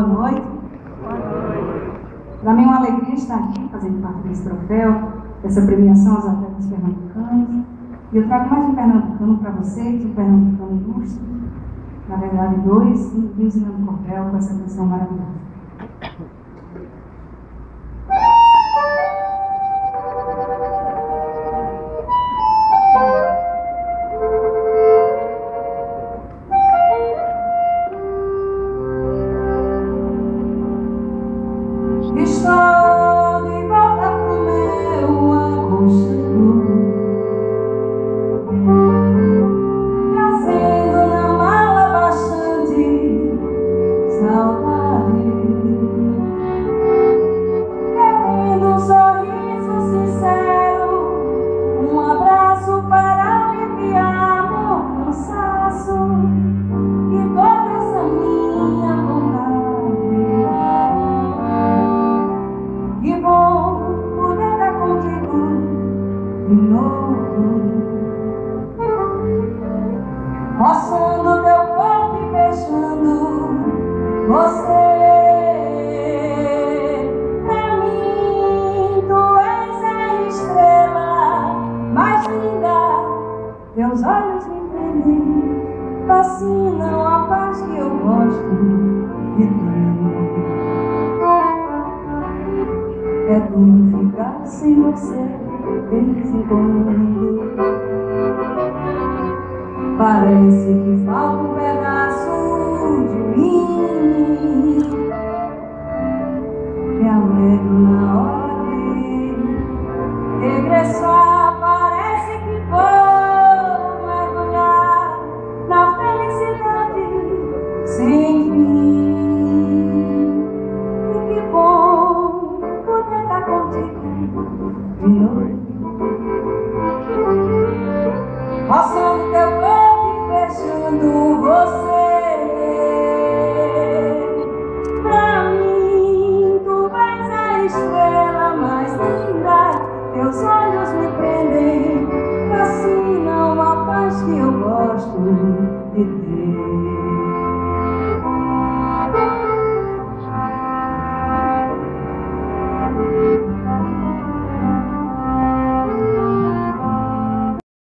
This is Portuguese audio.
noite. Para mim é uma alegria estar aqui fazendo parte desse troféu, dessa premiação aos atletas pernambucanos. E eu trago mais um pernambucano para vocês, um pernambucano ilustre. Na verdade, dois, Rios e Nando Cordel, com essa canção maravilhosa. Estou de volta pro meu aconchego, trazendo na mala bastante saudade, querendo um sorriso sincero, um abraço para aliviar meu cansaço e toda essa minha vontade. Que bom poder estar contigo de novo, roçando teu corpo e beijando você. Pra mim tu és a estrela mais linda, teus olhos me prendem, fascinam a paz que eu gosto de ter. É duro ficar sem você de vez em quando. Parece que falta um pedaço de mim. Me alegro na hora de regressar. Parece que vou mergulhar na felicidade sem fim. E que bom poder estar contigo de novo, roçando teu corpo e beijando você. Pra mim tu és a estrela mais linda, teus olhos me prendem, fascinam a paz que eu gosto de ter.